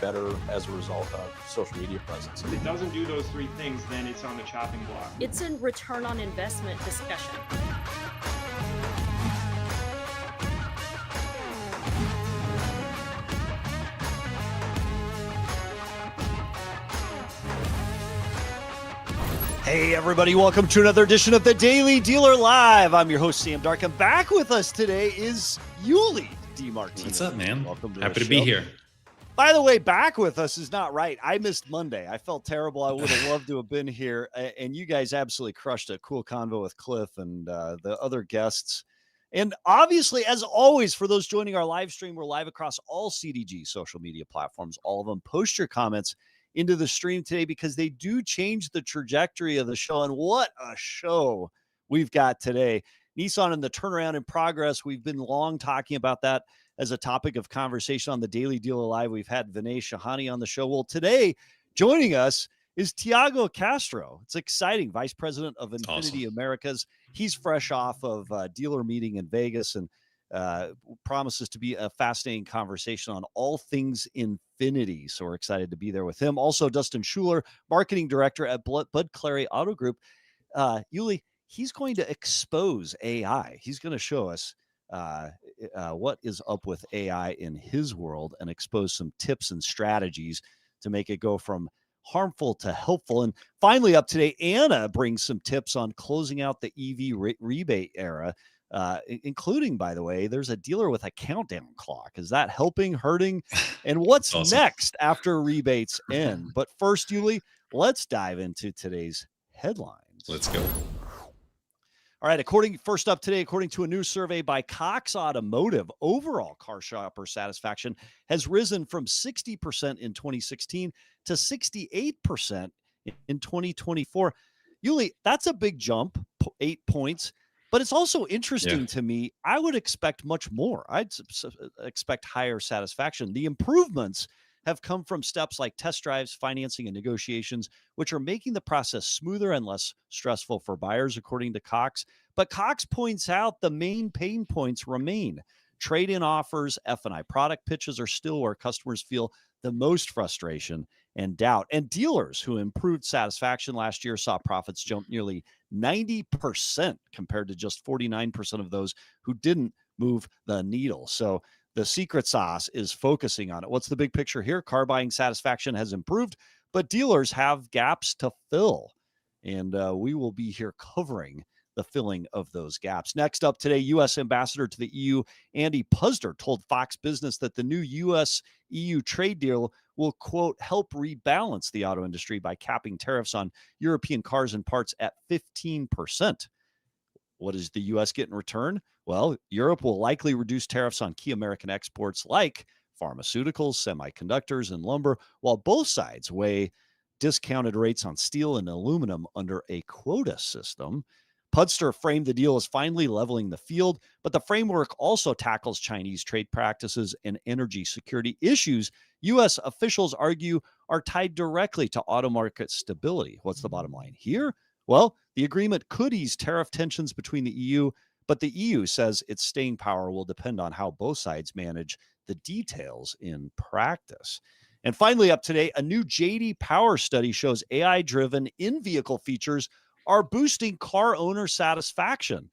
better as a result of social media presence. If it doesn't do those three things, then it's on the chopping block. It's a return on investment discussion. Hey everybody, welcome to another edition of the Daily Dealer Live. I'm your host, Sam Dark, and back with us today is Yuli DeMartino. What's up, man? Welcome to Happy the to show. be here. By the way, back with us is not right. I missed Monday. I felt terrible. I would have loved to have been here, and you guys absolutely crushed a cool convo with Cliff and the other guests. And obviously, as always, for those joining our live stream, we're live across all CDG social media platforms, all of them. Post your comments into the stream today because they do change the trajectory of the show. And what a show we've got today. Nissan and the turnaround in progress. We've been long talking about that as a topic of conversation on the Daily Dealer Live. We've had Vinay Shahani on the show. Well, today joining us is Tiago Castro. It's exciting. Vice President of Infiniti Americas. He's fresh off of a dealer meeting in Vegas and promises to be a fascinating conversation on all things Infiniti. So we're excited to be there with him. Also, Dustin Schuler, Marketing Director at Bud Clary Auto Group. Yuli, he's going to expose AI. He's going to show us what is up with AI in his world and expose some tips and strategies to make it go from harmful to helpful. And finally, up today, Anna brings some tips on closing out the EV rebate era. Including, by the way, there's a dealer with a countdown clock. Is that helping, hurting? And what's awesome. Next after rebates end? But first, Yuli, let's dive into today's headlines. Let's go. All right. According to a new survey by Cox Automotive, overall car shopper satisfaction has risen from 60% in 2016 to 68% in 2024. Yuli, that's a big jump, 8 points. But it's also interesting to me. I would expect much more. I'd expect higher satisfaction. The improvements have come from steps like test drives, financing, and negotiations, which are making the process smoother and less stressful for buyers, according to Cox. But Cox points out the main pain points remain. Trade-in offers, F&I product pitches are still where customers feel the most frustration and doubt. And dealers who improved satisfaction last year saw profits jump nearly 90% compared to just 49% of those who didn't move the needle. So the secret sauce is focusing on it. What's the big picture here? Car buying satisfaction has improved, but dealers have gaps to fill. And we will be here covering the filling of those gaps. Next up today, U.S. Ambassador to the EU, Andy Puzder, told Fox Business that the new U.S.-EU trade deal will, quote, help rebalance the auto industry by capping tariffs on European cars and parts at 15%. What does the U.S. get in return? Well, Europe will likely reduce tariffs on key American exports like pharmaceuticals, semiconductors, and lumber, while both sides weigh discounted rates on steel and aluminum under a quota system. Pudster framed the deal as finally leveling the field, but the framework also tackles Chinese trade practices and energy security issues U.S. officials argue are tied directly to auto market stability. What's the bottom line here? Well, the agreement could ease tariff tensions between the EU, but the EU says its staying power will depend on how both sides manage the details in practice. And finally, up today, a new J.D. Power study shows AI-driven in-vehicle features are boosting car owner satisfaction.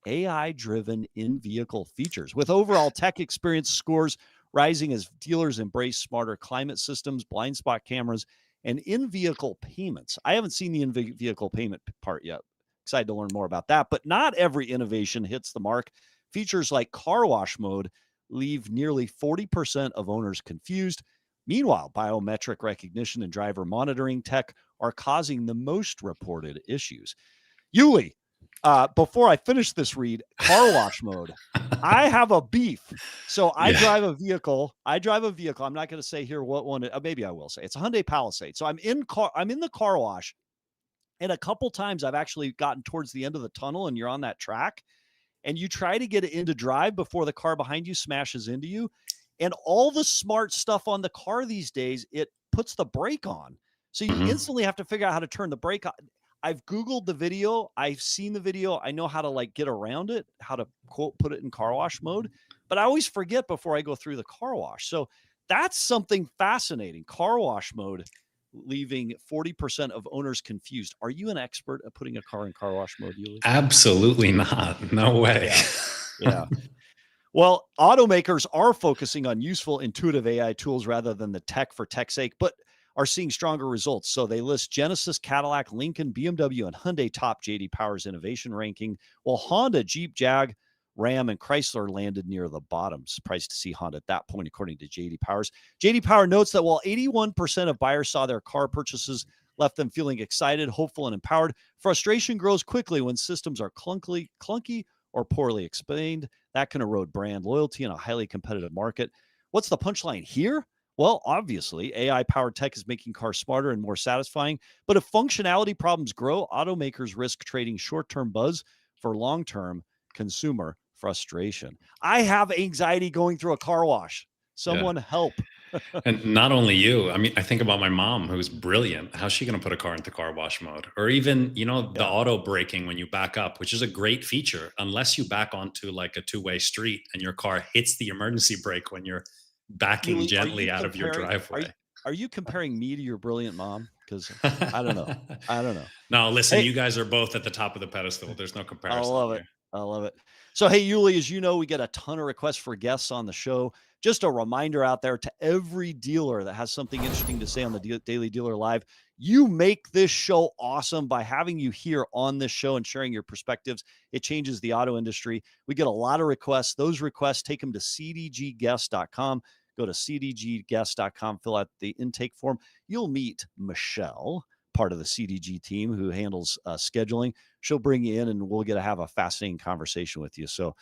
AI-driven in-vehicle features, with overall tech experience scores rising as dealers embrace smarter climate systems, blind spot cameras, and in-vehicle payments. I haven't seen the in-vehicle payment part yet. Excited to learn more about that. But not every innovation hits the mark. Features like car wash mode leave nearly 40% of owners confused. Meanwhile, biometric recognition and driver monitoring tech are causing the most reported issues. Yuli, before I finish this read, car wash mode. I have a beef. So I drive a vehicle. I'm not going to say here what one. Maybe I will say it's a Hyundai Palisade. So I'm in the car wash, and a couple times I've actually gotten towards the end of the tunnel, and you're on that track, and you try to get it into drive before the car behind you smashes into you. And all the smart stuff on the car these days, it puts the brake on. So you instantly have to figure out how to turn the brake on. I've Googled the video. I've seen the video. I know how to like get around it, how to quote, put it in car wash mode, but I always forget before I go through the car wash. So That's something fascinating. Car wash mode, leaving 40% of owners confused. Are you an expert at putting a car in car wash mode, Yuli? Absolutely not. No way. Yeah. Well, automakers are focusing on useful, intuitive AI tools rather than the tech for tech's sake, but are seeing stronger results. So they list Genesis, Cadillac, Lincoln, BMW, and Hyundai top JD Power's innovation ranking, while Honda, Jeep, Jag, Ram, and Chrysler landed near the bottom. Surprised to see Honda at that point, according to JD Powers. JD Power notes that while 81% of buyers saw their car purchases left them feeling excited, hopeful, and empowered, frustration grows quickly when systems are clunky or poorly explained. That can erode brand loyalty in a highly competitive market. What's the punchline here? Well, obviously, AI-powered tech is making cars smarter and more satisfying. But if functionality problems grow, automakers risk trading short-term buzz for long-term consumer frustration. I have anxiety going through a car wash. Someone help. And not only you, I mean, I think about my mom, who's brilliant. How's she going to put a car into car wash mode? Or even, the auto braking when you back up, which is a great feature, unless you back onto like a two-way street and your car hits the emergency brake when you're backing Yuli, gently out of your driveway. Are you comparing me to your brilliant mom? Because I don't know. I don't know. No, listen, you guys are both at the top of the pedestal. There's no comparison. I love it. I love it. So, hey, Yuli, as you know, we get a ton of requests for guests on the show. Just a reminder out there to every dealer that has something interesting to say on the Daily Dealer Live. You make this show awesome by having you here on this show and sharing your perspectives. It changes the auto industry. We get a lot of requests. Those requests, take them to cdgguest.com. Go to cdgguest.com, fill out the intake form. You'll meet Michelle, part of the CDG team who handles scheduling. She'll bring you in and we'll get to have a fascinating conversation with you. So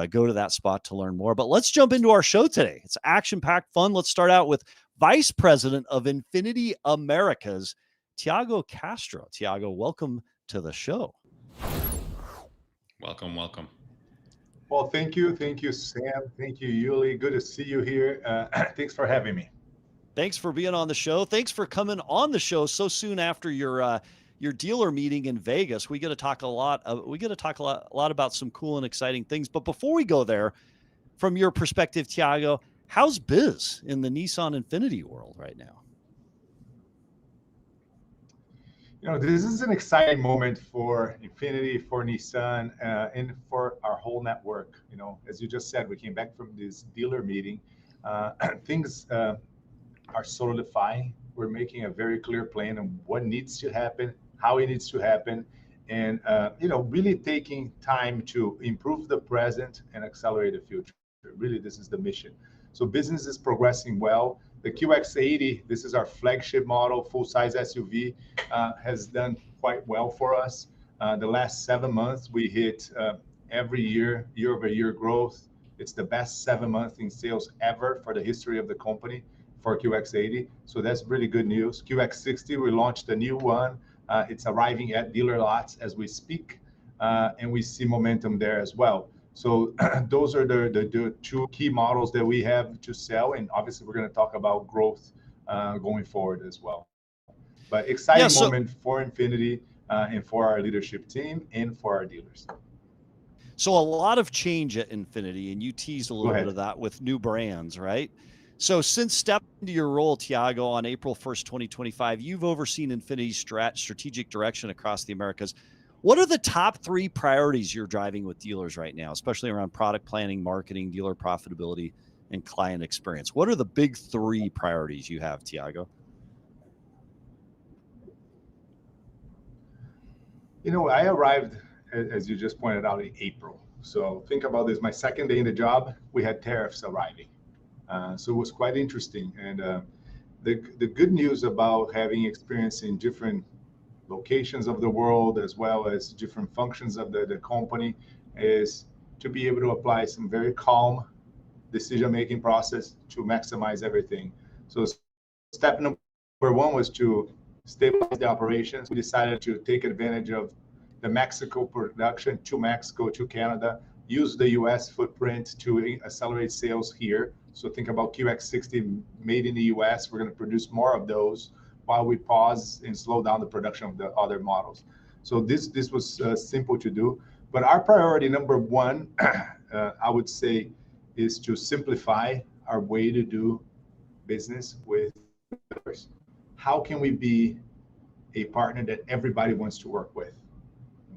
go to that spot to learn more. But let's jump into our show today. It's action-packed fun. Let's start out with Vice President of Infiniti Americas, Tiago Castro. Tiago, welcome to the show. Welcome. Well, thank you, Sam. Thank you, Yuli. Good to see you here. Thanks for having me. Thanks for being on the show. Thanks for coming on the show so soon after your dealer meeting in Vegas. We get to talk a lot. A lot about some cool and exciting things. But before we go there, from your perspective, Tiago, how's biz in the Nissan Infiniti world right now? This is an exciting moment for Infiniti, for Nissan, and for our whole network. As you just said, we came back from this dealer meeting. Things are solidifying. We're making a very clear plan on what needs to happen, how it needs to happen, and really taking time to improve the present and accelerate the future. Really, this is the mission. So business is progressing well. The QX80, this is our flagship model, full-size SUV, has done quite well for us. The last 7 months, we hit every year-over-year growth. It's the best 7 months in sales ever for the history of the company for QX80. So that's really good news. QX60, we launched a new one. It's arriving at dealer lots as we speak, and we see momentum there as well. So those are the two key models that we have to sell, and obviously we're going to talk about growth going forward as well. But exciting moment for Infiniti and for our leadership team and for our dealers. So a lot of change at Infiniti, and you teased a little bit of that with new brands, right? So since stepping into your role, Tiago, on April 1st, 2025, you've overseen Infiniti's strategic direction across the Americas. What are the top 3 priorities you're driving with dealers right now, especially around product planning, marketing, dealer profitability, and client experience? What are the big 3 priorities you have, Tiago? I arrived, as you just pointed out, in April. So think about this. My second day in the job, we had tariffs arriving. So it was quite interesting. And the good news about having experience in different locations of the world, as well as different functions of the company, is to be able to apply some very calm decision-making process to maximize everything. So step number 1 was to stabilize the operations. We decided to take advantage of the Mexico production to Mexico, to Canada, use the US footprint to accelerate sales here. So think about QX60 made in the US. We're going to produce more of those while we pause and slow down the production of the other models. So this was simple to do. But our priority number 1, I would say, is to simplify our way to do business with dealers. How can we be a partner that everybody wants to work with?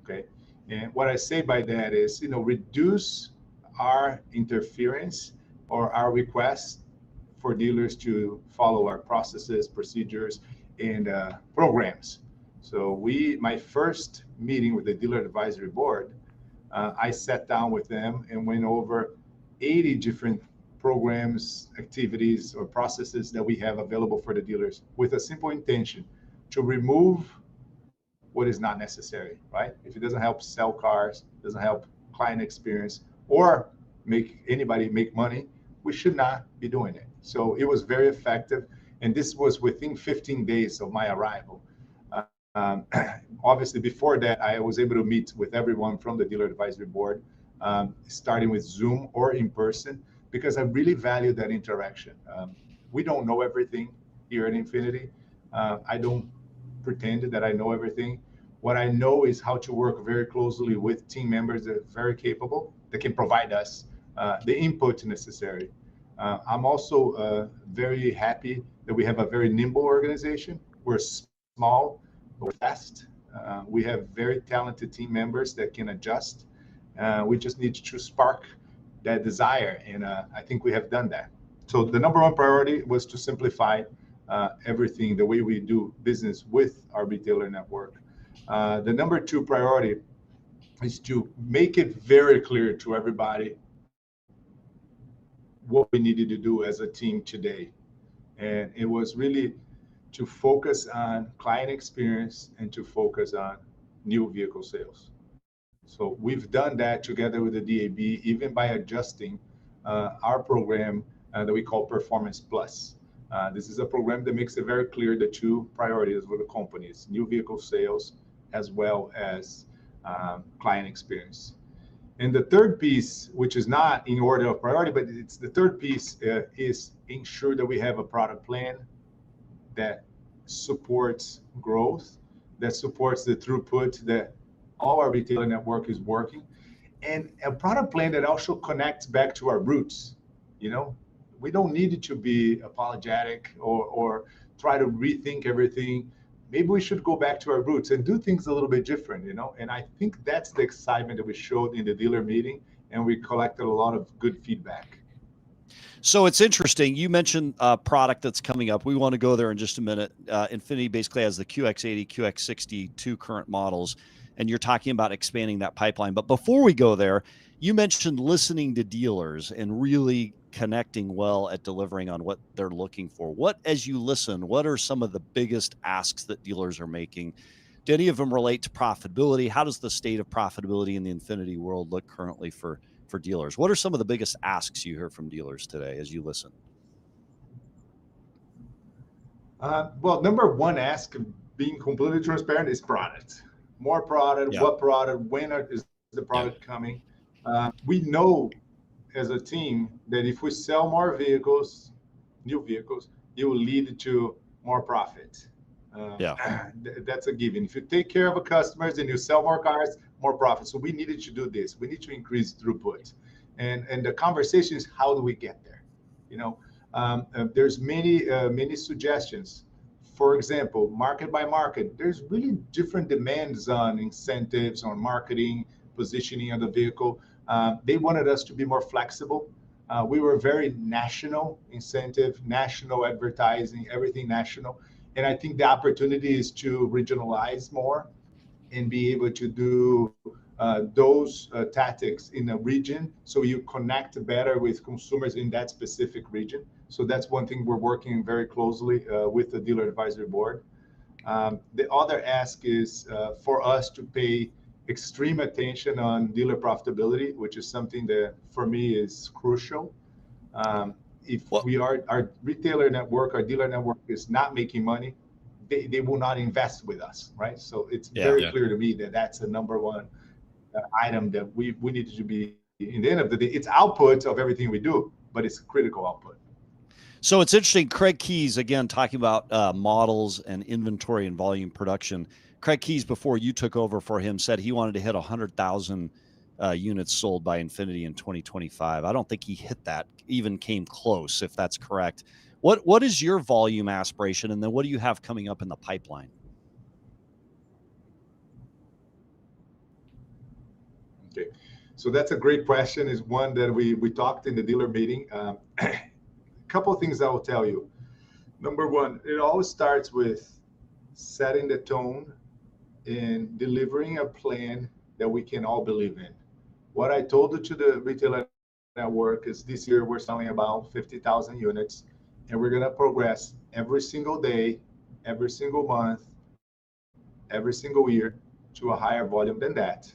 Okay. And what I say by that is, reduce our interference or our requests for dealers to follow our processes, procedures, and programs. So my first meeting with the dealer advisory board, I sat down with them and went over 80 different programs, activities, or processes that we have available for the dealers with a simple intention to remove what is not necessary, right? If it doesn't help sell cars, doesn't help client experience, or make anybody make money, we should not be doing it. So it was very effective. And this was within 15 days of my arrival. Obviously, before that, I was able to meet with everyone from the dealer advisory board, starting with Zoom or in person, because I really value that interaction. We don't know everything here at Infiniti. I don't pretend that I know everything. What I know is how to work very closely with team members that are very capable, that can provide us the input necessary. I'm also very happy that we have a very nimble organization. We're small, we're fast. We have very talented team members that can adjust. We just need to spark that desire, and I think we have done that. So the number one priority was to simplify everything, the way we do business with our retailer network. The number two priority is to make it very clear to everybody what we needed to do as a team today. And it was really to focus on client experience and to focus on new vehicle sales. So we've done that together with the DAB, even by adjusting our program that we call Performance Plus. This is a program that makes it very clear the two priorities for the companies: new vehicle sales as well as client experience. And the third piece, which is not in order of priority, but it's the third piece, is ensure that we have a product plan that supports growth, that supports the throughput that all our retailer network is working, and a product plan that also connects back to our roots. We don't need it to be apologetic or try to rethink everything. Maybe we should go back to our roots and do things a little bit different, And I think that's the excitement that we showed in the dealer meeting, and we collected a lot of good feedback. So it's interesting. You mentioned a product that's coming up. We want to go there in just a minute. Infiniti basically has the QX80, QX60, two current models, and you're talking about expanding that pipeline. But before we go there, you mentioned listening to dealers and really connecting well at delivering on what they're looking for. As you listen, what are some of the biggest asks that dealers are making? Do any of them relate to profitability? How does the state of profitability in the Infiniti world look currently for dealers? What are some of the biggest asks you hear from dealers today as you listen? Well, number one ask, being completely transparent, is product. More product, What product, when is the product coming? We know as a team that if we sell more vehicles, new vehicles, it will lead to more profit. That's a given. If you take care of the customers and you sell more cars, more profit. So we needed to do this. We need to increase throughput. And the conversation is, how do we get there? There's many suggestions. For example, market by market, there's really different demands on incentives, on marketing, positioning of the vehicle. They wanted us to be more flexible. We were very national incentive, national advertising, everything national. And I think the opportunity is to regionalize more and be able to do those tactics in a region, so you connect better with consumers in that specific region. So that's one thing we're working very closely with the dealer advisory board. The other ask is for us to pay extreme attention on dealer profitability, which is something that for me is crucial. If our retailer network, our dealer network is not making money, they will not invest with us, right? So it's very clear to me that that's the number one item that we need to be. In the end of the day, it's output of everything we do, but it's critical output. So it's interesting. Craig Keyes, again, talking about models and inventory and volume production. Craig Keyes, before you took over for him, said he wanted to hit 100,000 units sold by Infiniti in 2025. I don't think he hit that, even came close, if that's correct. What is your volume aspiration, and then what do you have coming up in the pipeline? Okay, so that's a great question. Is one that we talked in the dealer meeting. A couple of things I will tell you. Number one, it always starts with setting the tone and delivering a plan that we can all believe in. What I told to the retailer network is this year we're selling about 50,000 units, and we're going to progress every single day, every single month, every single year to a higher volume than that.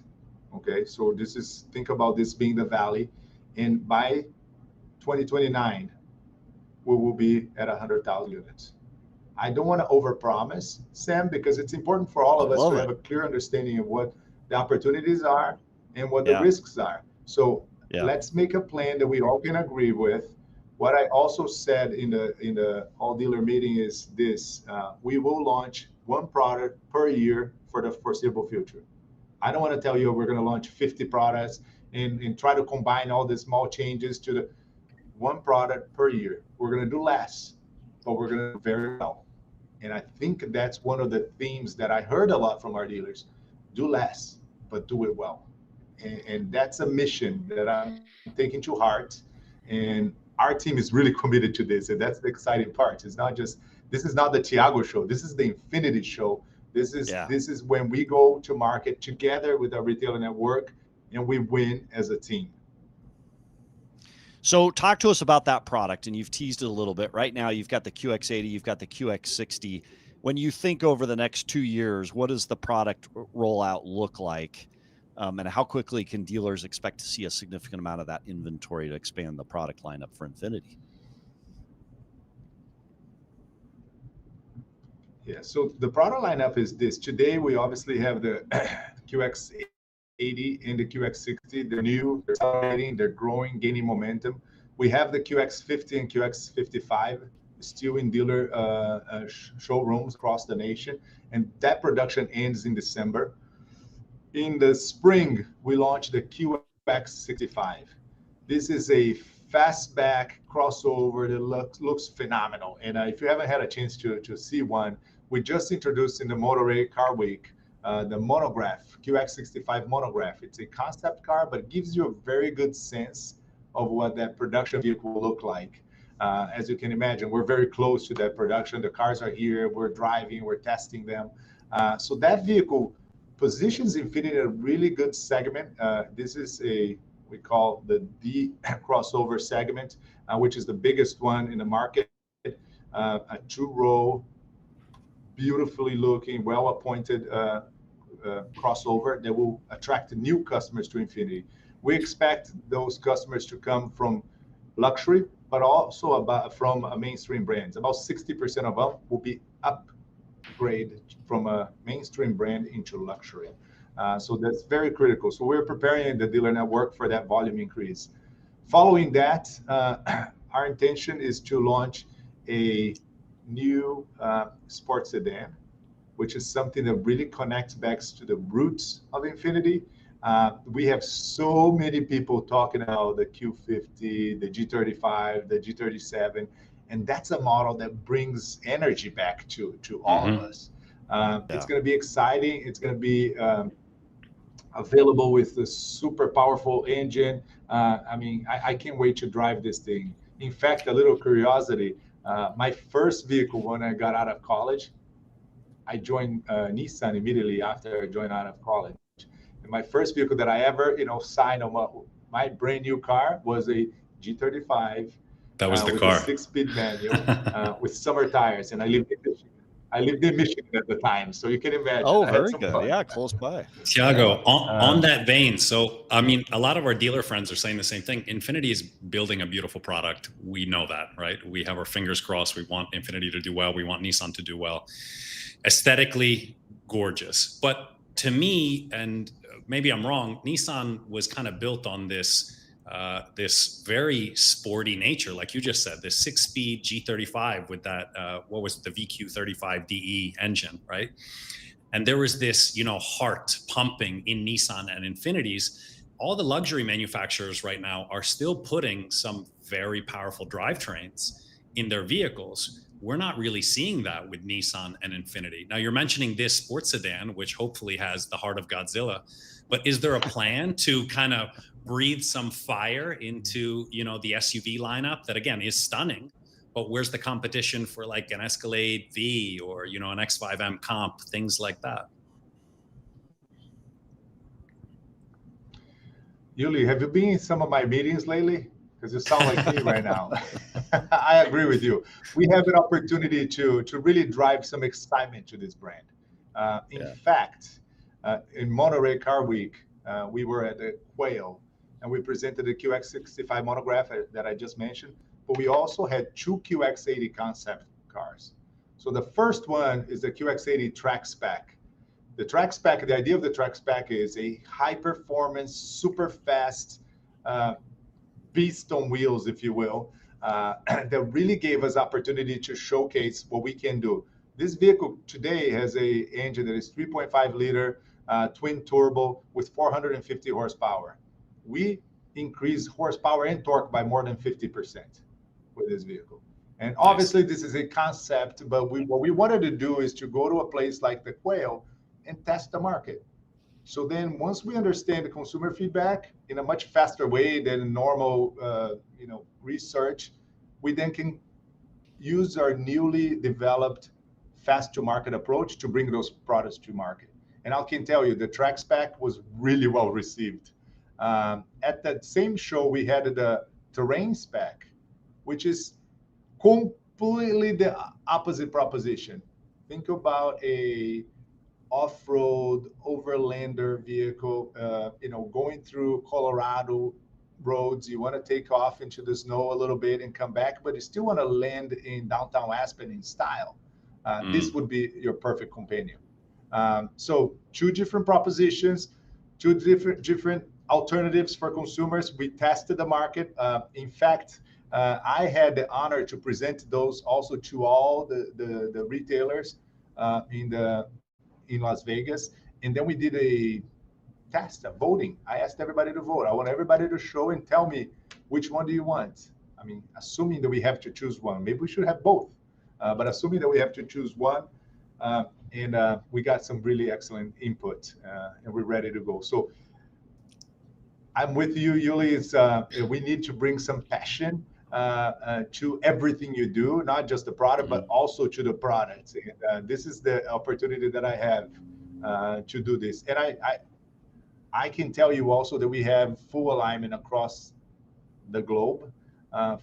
Okay, so this is, think about this being the valley, and by 2029, we will be at 100,000 units. I don't want to overpromise, Sam, because it's important for all of us to have a clear understanding of what the opportunities are and what the risks are. So let's make a plan that we all can agree with. What I also said in the all dealer meeting is this: we will launch one product per year for the foreseeable future. I don't want to tell you we're going to launch 50 products and try to combine all the small changes to the one product per year. We're going to do less, but we're going to do very well. And I think that's one of the themes that I heard a lot from our dealers: do less, but do it well. And that's a mission that I'm taking to heart. And our team is really committed to this. And that's the exciting part. It's not just, this is not the Tiago show. This is the Infiniti show. This is when we go to market together with our retailer network and we win as a team. So talk to us about that product, and you've teased it a little bit. Right now, you've got the QX80, you've got the QX60. When you think over the next 2 years, what does the product rollout look like? And how quickly can dealers expect to see a significant amount of that inventory to expand the product lineup for Infiniti? Yeah, so the product lineup is this. Today, we obviously have the QX80 and the QX60. They're new, they're accelerating, they're growing, gaining momentum. We have the QX50 and QX55 still in dealer showrooms across the nation, and that production ends in December. In the spring, we launched the QX65. This is a fastback crossover that looks phenomenal. And if you haven't had a chance to see one, we just introduced in the Monterey Car Week the monograph, QX65 monograph. It's a concept car, but it gives you a very good sense of what that production vehicle will look like. As you can imagine, we're very close to that production. The cars are here, we're driving, we're testing them. So that vehicle positions Infiniti in a really good segment. This is we call the D crossover segment, which is the biggest one in the market. A two-row, beautifully looking, well-appointed crossover that will attract new customers to Infiniti. We expect those customers to come from luxury, but also from mainstream brands. About 60% of them will be upgrade from a mainstream brand into luxury. So that's very critical. So we're preparing the dealer network for that volume increase. Following that, our intention is to launch a new sports sedan, which is something that really connects back to the roots of Infiniti. We have so many people talking about the Q50, the G35, the G37, and that's a model that brings energy back to all of us. It's going to be exciting. It's going to be available with the super powerful engine. I mean, I can't wait to drive this thing. In fact, a little curiosity, my first vehicle when I got out of college, I joined Nissan immediately after I joined out of college. And my first vehicle that I ever, signed on my brand new car was a G35. That was the with car. A 6-speed manual with summer tires, and I lived in Michigan. At the time, so you can imagine. Oh, very good. Fun. Yeah, close by. Tiago, on that vein, so I mean, a lot of our dealer friends are saying the same thing. Infiniti is building a beautiful product. We know that, right? We have our fingers crossed. We want Infiniti to do well. We want Nissan to do well. Aesthetically gorgeous, but to me, and maybe I'm wrong, Nissan was kind of built on this very sporty nature, like you just said, this 6-speed G35 with that, what was it, the VQ35DE engine, right? And there was this, heart pumping in Nissan and Infiniti's. All the luxury manufacturers right now are still putting some very powerful drivetrains in their vehicles. We're not really seeing that with Nissan and Infiniti. Now you're mentioning this sports sedan, which hopefully has the heart of Godzilla, but is there a plan to kind of breathe some fire into, you know, the SUV lineup that again is stunning, but where's the competition for like an Escalade V or, you know, an X5M Comp, things like that? Yuli, have you been in some of my meetings lately? Because you sound like me right now. I agree with you. We have an opportunity to really drive some excitement to this brand. In fact, in Monterey Car Week, we were at the Quail, and we presented the QX65 monograph that I just mentioned, but we also had two QX80 concept cars. So the first one is the QX80 track spec. The track spec, the idea of the track spec is a high performance, super fast beast on wheels, if you will, that really gave us opportunity to showcase what we can do. This vehicle today has a engine that is 3.5 liter twin turbo with 450 horsepower. We increase horsepower and torque by more than 50% with this vehicle. And obviously this is a concept, but what we wanted to do is to go to a place like the Quail and test the market. So then once we understand the consumer feedback in a much faster way than normal research, we then can use our newly developed fast to market approach to bring those products to market. And I can tell you the track spec was really well received. At that same show, we had the terrain spec, which is completely the opposite proposition. Think about a off-road overlander vehicle, going through Colorado roads. You want to take off into the snow a little bit and come back, but you still want to land in downtown Aspen in style. This would be your perfect companion. So two different propositions, two different alternatives for consumers. We tested the market. In fact, I had the honor to present those also to all the retailers in Las Vegas. And then we did a test, a voting. I asked everybody to vote. I want everybody to show and tell me which one do you want. I mean, assuming that we have to choose one. Maybe we should have both, but assuming that we have to choose one, and we got some really excellent input, and we're ready to go. So I'm with you, Yuli. It's we need to bring some passion to everything you do, not just the product, but also to the products. And this is the opportunity that I have to do this. And I can tell you also that we have full alignment across the globe,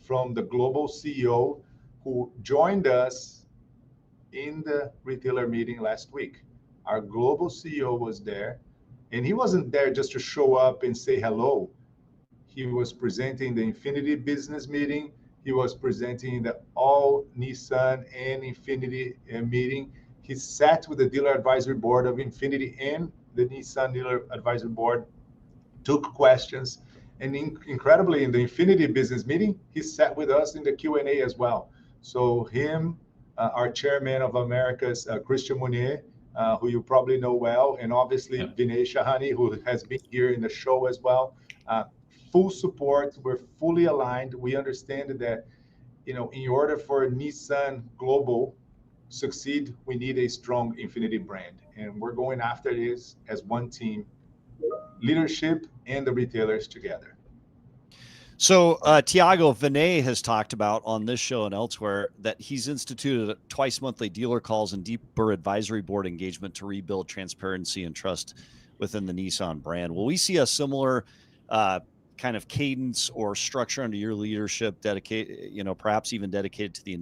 from the global CEO who joined us in the retailer meeting last week. Our global CEO was there, and he wasn't there just to show up and say hello. He was presenting the Infiniti business meeting. He was presenting the all Nissan and Infiniti meeting. He sat with the dealer advisory board of Infiniti and the Nissan dealer advisory board, took questions, and incredibly in the Infiniti business meeting, he sat with us in the Q&A as well. So him, our chairman of Americas, Christian Mounier, who you probably know well, and obviously Vinay Shahani, who has been here in the show as well. Full support. We're fully aligned. We understand that, in order for Nissan Global succeed, we need a strong Infiniti brand, and we're going after this as one team, leadership and the retailers together. So Tiago, Vinay has talked about on this show and elsewhere that he's instituted twice monthly dealer calls and deeper advisory board engagement to rebuild transparency and trust within the Nissan brand. Will we see a similar kind of cadence or structure under your leadership, dedicated, perhaps even dedicated to the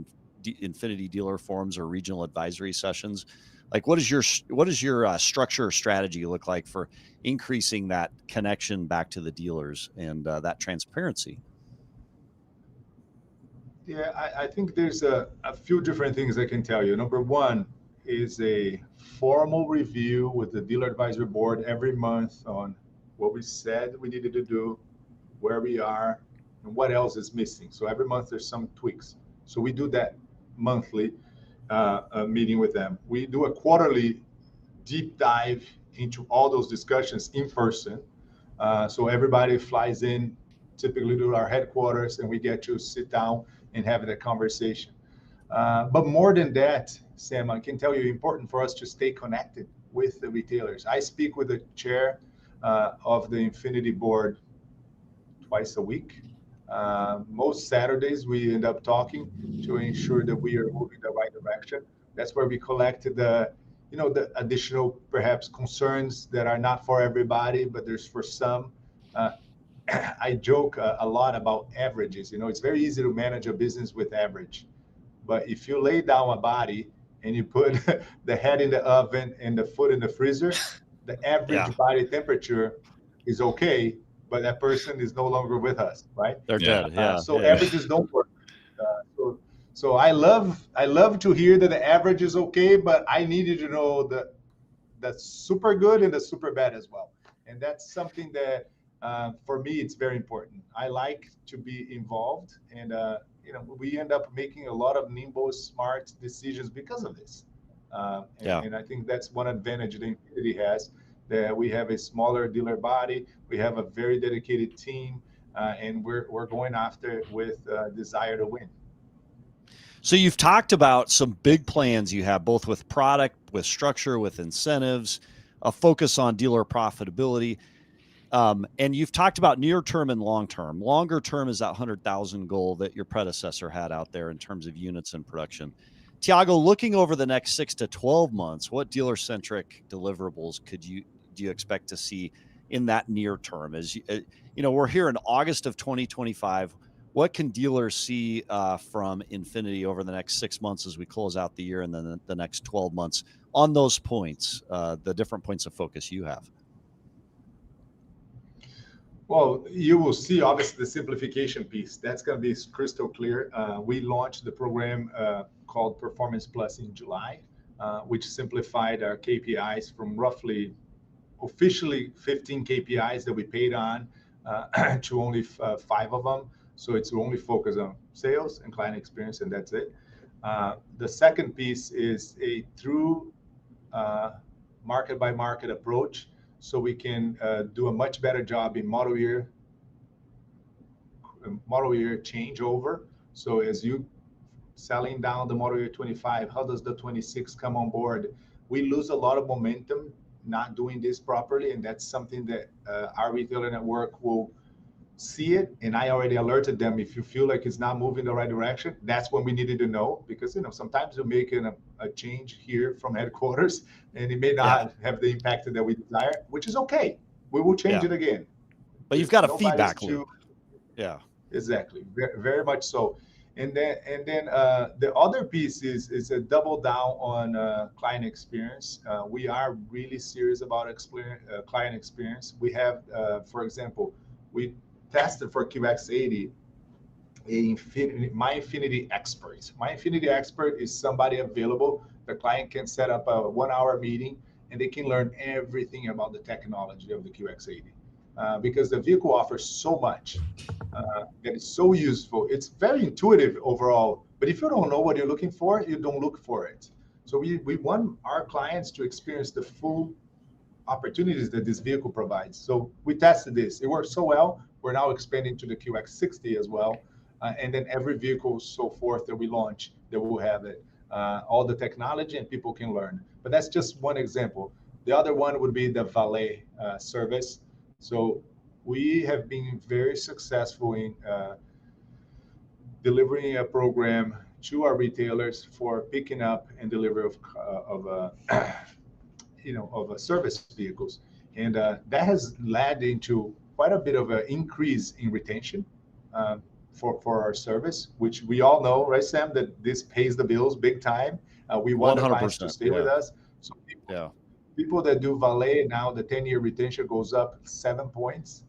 Infiniti dealer forums or regional advisory sessions? Like, what is your structure or strategy look like for increasing that connection back to the dealers and that transparency? Yeah, I think there's a few different things I can tell you. Number one is a formal review with the dealer advisory board every month on what we said we needed to do, where we are, and what else is missing. So every month there's some tweaks. So we do that monthly meeting with them. We do a quarterly deep dive into all those discussions in person. So everybody flies in typically to our headquarters, and we get to sit down and have that conversation. But more than that, Sam, I can tell you, important for us to stay connected with the retailers. I speak with the chair of the Infiniti board twice a week. Most Saturdays, we end up talking to ensure that we are moving the right direction. That's where we collected the additional perhaps concerns that are not for everybody, but there's for some. I joke a lot about averages. It's very easy to manage a business with average. But if you lay down a body and you put the head in the oven and the foot in the freezer, the average body temperature is okay, but that person is no longer with us, right? They're dead. Averages don't work. So I love to hear that the average is okay, but I needed to know the super good and the super bad as well. And that's something that for me, it's very important. I like to be involved, and we end up making a lot of nimble, smart decisions because of this. And I think that's one advantage that Infiniti has, that we have a smaller dealer body, we have a very dedicated team, and we're going after it with desire to win. So you've talked about some big plans you have, both with product, with structure, with incentives, a focus on dealer profitability. And you've talked about near term and long term. Longer term is that 100,000 goal that your predecessor had out there in terms of units and production. Tiago, looking over the next 6 to 12 months, what dealer centric deliverables do you expect to see in that near term? As we're here in August of 2025. What can dealers see from Infiniti over the next 6 months as we close out the year, and then the next 12 months on those points, the different points of focus you have? Well, you will see, obviously, the simplification piece. That's going to be crystal clear. We launched the program called Performance Plus in July, which simplified our KPIs from roughly officially 15 KPIs that we paid on to only 5 of them. So it's only focused on sales and client experience, and that's it. The second piece is a true market by market approach, so we can do a much better job in model year changeover. So as you selling down the model year 25, how does the 26 come on board? We lose a lot of momentum not doing this properly, and that's something that our retailer network will see it. And I already alerted them, if you feel like it's not moving the right direction, that's when we needed to know, because sometimes we're making a change here from headquarters and it may not have the impact that we desire, which is okay. We will change it again. But you've got a feedback loop. Yeah, exactly. Very, very much so. And then the other piece is a double down on client experience. We are really serious about client experience. We have, for example, we tested for QX80 My Infiniti Expert. My Infiniti Expert is somebody available. The client can set up a 1-hour meeting and they can learn everything about the technology of the QX80 because the vehicle offers so much that is so useful. It's very intuitive overall, but if you don't know what you're looking for, you don't look for it. So we want our clients to experience the full opportunities that this vehicle provides. So we tested this. It worked so well. We're now expanding to the QX60 as well. And then every vehicle so forth that we launch, that will have it. All the technology and people can learn. But that's just one example. The other one would be the valet service. So we have been very successful in delivering a program to our retailers for picking up and delivery of service vehicles, and that has led into quite a bit of an increase in retention for our service, which we all know, right, Sam, that this pays the bills big time. We want the clients to stay with us. So people that do valet now, the 10-year retention goes up 7 points.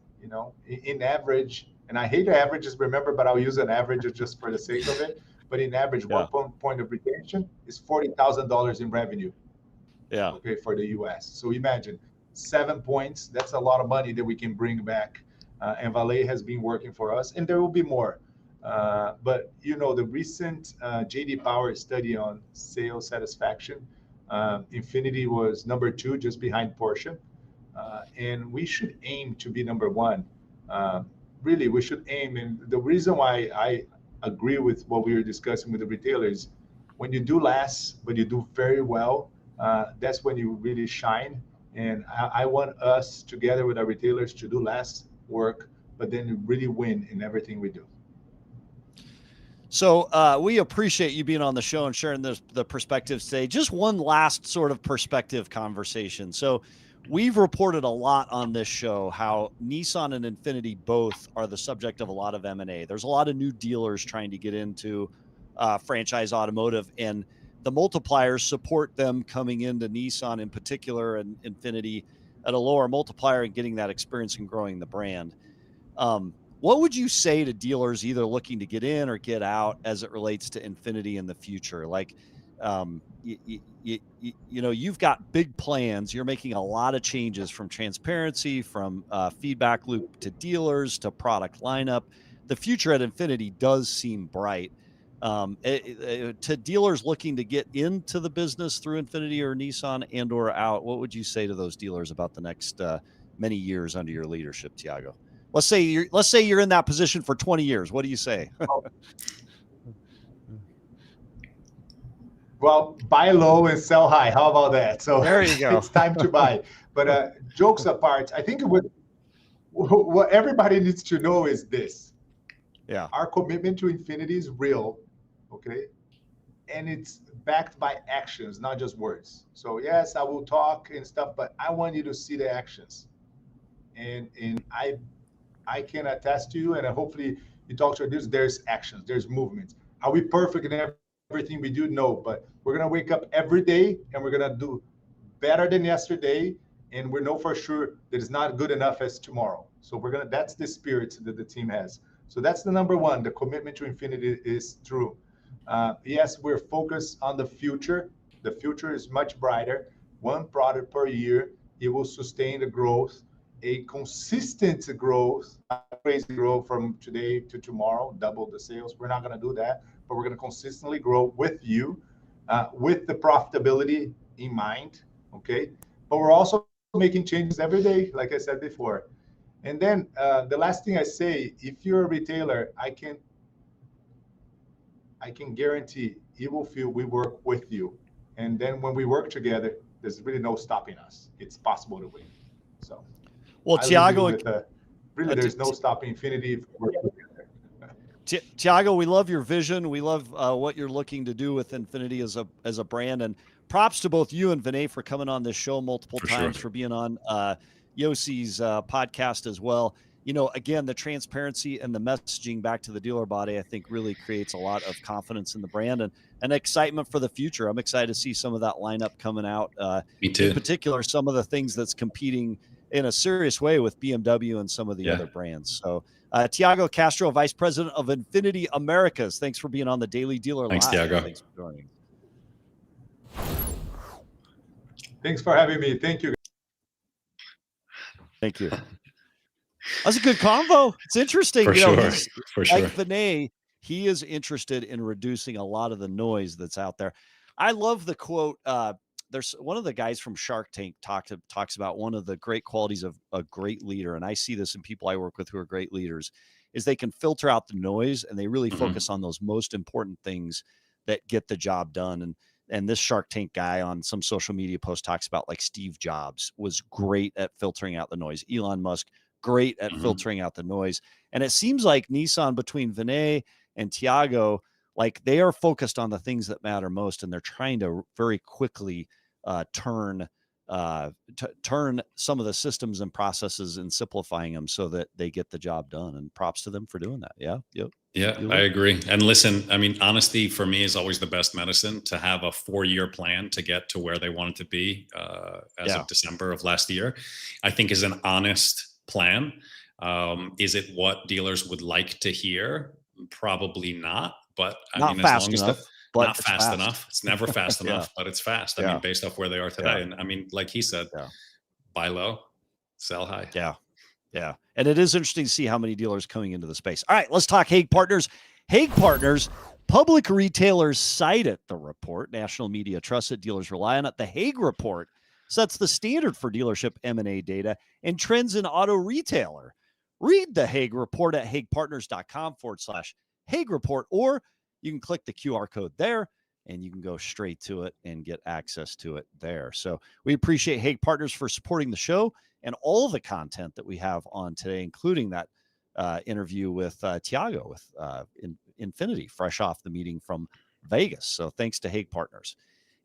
In average, and I hate averages, remember, but I'll use an average just for the sake of it. But in average, 1 point of retention is $40,000 in revenue. Yeah. Okay, for the US. So imagine 7 points. That's a lot of money that we can bring back. And Valet has been working for us, and there will be more. But the recent JD Power study on sales satisfaction, Infiniti was number 2, just behind Porsche. And we should aim to be number 1. Really, we should aim. And the reason why agree with what we were discussing with the retailers. When you do less, but you do very well, that's when you really shine. And I want us together with our retailers to do less work, but then really win in everything we do. So we appreciate you being on the show and sharing the perspectives today. Just one last sort of perspective conversation. So we've reported a lot on this show how Nissan and Infiniti both are the subject of a lot of M&A. There's a lot of new dealers trying to get into franchise automotive, and the multipliers support them coming into Nissan in particular and Infiniti at a lower multiplier and getting that experience and growing the brand. What would you say to dealers either looking to get in or get out as it relates to Infiniti in the future? Like, you've got big plans. You're making a lot of changes from transparency, from feedback loop to dealers to product lineup. The future at Infiniti does seem bright. To dealers looking to get into the business through Infiniti or Nissan and or out, what would you say to those dealers about the next many years under your leadership, Tiago? Let's say you're in that position for 20 years. What do you say? Well, buy low and sell high. How about that? So there you go. It's time to buy. But jokes apart, I think what everybody needs to know is this. Yeah. Our commitment to Infiniti is real, okay? And it's backed by actions, not just words. So yes, I will talk and stuff, but I want you to see the actions. And I can attest to you, and hopefully you talk to others, there's actions, there's movements. Are we perfect in everything we do? No, but we're going to wake up every day and we're going to do better than yesterday. And we know for sure that it's not good enough as tomorrow. So that's the spirit that the team has. So that's the number one. The commitment to Infiniti is true. Yes, we're focused on the future. The future is much brighter. One product per year. It will sustain the growth, a consistent growth, not crazy growth from today to tomorrow, double the sales. We're not going to do that, but we're going to consistently grow with you, with the profitability in mind, okay? But we're also making changes every day, like I said before. And then the last thing I say, if you're a retailer, I can guarantee you will feel we work with you. And then when we work together, there's really no stopping us. It's possible to win. So, well, Tiago, really, there's no stopping Infiniti if we work together. Tiago, we love your vision. We love what you're looking to do with Infiniti as a brand. And props to both you and Vinay for coming on this show multiple times, for being on Yossi's podcast as well. Again, the transparency and the messaging back to the dealer body, I think, really creates a lot of confidence in the brand and excitement for the future. I'm excited to see some of that lineup coming out. Me too. In particular, some of the things that's competing in a serious way with BMW and some of the other brands. So Tiago Castro, Vice President of Infiniti Americas, thanks for being on the Daily Dealer Thanks, Live. Tiago. Thanks for joining. Thanks for having me. Thank you. Thank you. That's a good convo. It's interesting. For sure. Like Vinay, he is interested in reducing a lot of the noise that's out there. I love the quote. There's one of the guys from Shark Tank talks about one of the great qualities of a great leader. And I see this in people I work with who are great leaders, is they can filter out the noise and they really focus on those most important things that get the job done. And this Shark Tank guy on some social media post talks about, like, Steve Jobs was great at filtering out the noise. Elon Musk, great at filtering out the noise. And it seems like Nissan, between Vinay and Tiago, like, they are focused on the things that matter most, and they're trying to very quickly turn some of the systems and processes and simplifying them so that they get the job done. And props to them for doing that. Yeah. Yep. Yeah, I agree. And listen, I mean, honesty for me is always the best medicine. To have a 4-year plan to get to where they wanted to be as of December of last year, I think is an honest plan. Is it what dealers would like to hear? Probably not. But I mean, as long as not fast enough. It's never fast enough, but it's fast. I mean, based off where they are today. And I mean, like he said, buy low, sell high. Yeah. Yeah. And it is interesting to see how many dealers coming into the space. All right, let's talk Haig Partners. Haig Partners, public retailers cite it, the report. National media trusts it. Dealers rely on it. The Haig Report sets the standard for dealership M&A data and trends in auto retailer. Read the Haig Report at haigpartners.com/Haig Haig Report, or you can click the QR code there and you can go straight to it and get access to it there. So we appreciate Haig Partners for supporting the show and all of the content that we have on today, including that interview with Tiago with Infiniti, fresh off the meeting from Vegas. So thanks to Haig Partners.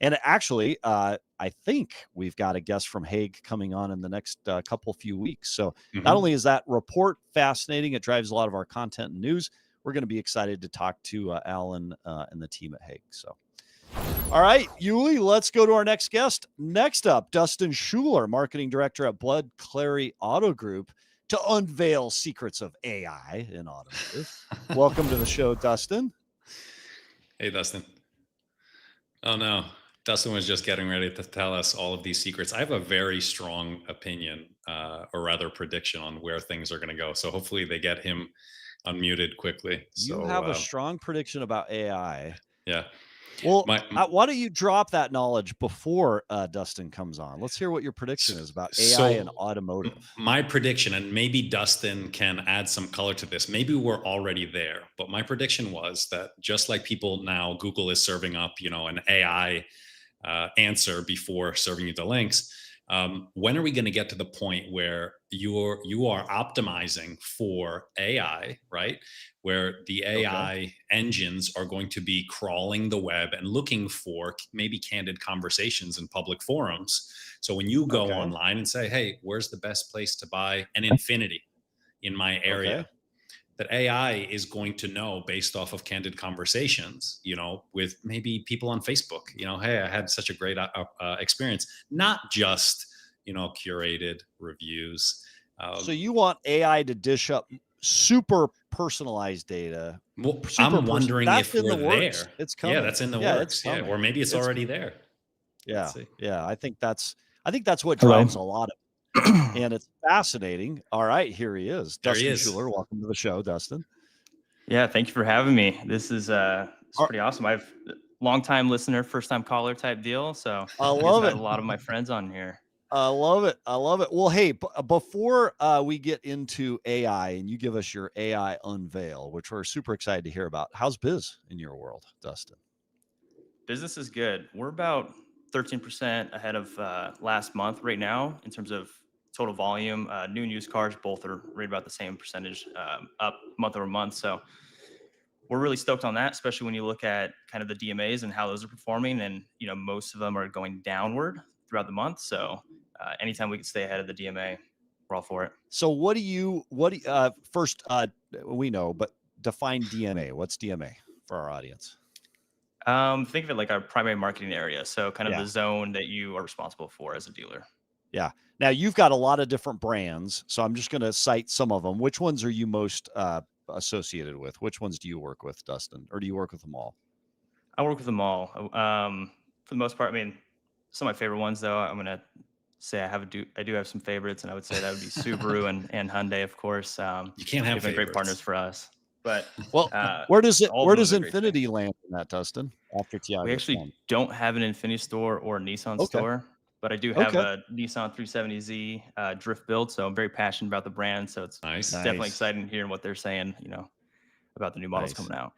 And actually, I think we've got a guest from Haig coming on in the next few weeks. So not only is that report fascinating, it drives a lot of our content and news. We're going to be excited to talk to Alan and the team at Haig. So, all right, Yuli, let's go to our next guest. Next up, Dustin Schuler, marketing director at Blood Clary Auto Group, to unveil secrets of AI in automotive. Welcome to the show, Dustin. Hey, Dustin. Oh, no. Dustin was just getting ready to tell us all of these secrets. I have a very strong opinion, or rather prediction on where things are going to go. So hopefully they get him unmuted quickly. You have a strong prediction about AI. Yeah. Well, why don't you drop that knowledge before Dustin comes on? Let's hear what your prediction is about AI and automotive. My prediction, and maybe Dustin can add some color to this, maybe we're already there, but my prediction was that just like people now, Google is serving up, an AI answer before serving you the links. When are we going to get to the point where you are optimizing for AI, right? Where the AI engines are going to be crawling the web and looking for maybe candid conversations in public forums. So when you go online and say, hey, where's the best place to buy an Infiniti in my area? That AI is going to know based off of candid conversations, with maybe people on Facebook, hey, I had such a great experience, not just, curated reviews. So you want AI to dish up super personalized data. Well, I'm wondering if we're there. It's coming. Yeah, that's in the works. Yeah, or maybe it's already there. Yeah. Yeah. I think that's what drives a lot of it. And it's fascinating. All right, here he is. Dustin Schuler. Welcome to the show, Dustin. Yeah, thank you for having me. This is pretty awesome. I've long-time listener, first-time caller type deal. So I love it. A lot of my friends on here. I love it. Well, hey, before we get into AI and you give us your AI unveil, which we're super excited to hear about, how's biz in your world, Dustin? Business is good. We're about 13% ahead of last month right now in terms of total volume. New and used cars, both are right about the same percentage up month over month. So we're really stoked on that, especially when you look at kind of the DMAs and how those are performing. And, most of them are going downward throughout the month. So anytime we can stay ahead of the DMA, we're all for it. So first, we know, but define DMA. What's DMA for our audience? Think of it like our primary marketing area. So kind of the zone that you are responsible for as a dealer. Yeah. Now you've got a lot of different brands. So I'm just going to cite some of them. Which ones are you most associated with? Which ones do you work with, Dustin? Or do you work with them all? I work with them all. For the most part, some of my favorite ones though, I'm going to say I do have some favorites, and I would say that would be Subaru and Hyundai, of course. You can't have great partners for us. But where does Infiniti land in that, Dustin? After Tiago, we actually don't have an Infiniti store or a Nissan store, but I do have a Nissan 370Z drift build, so I'm very passionate about the brand. So it's definitely exciting hearing what they're saying, about the new models coming out.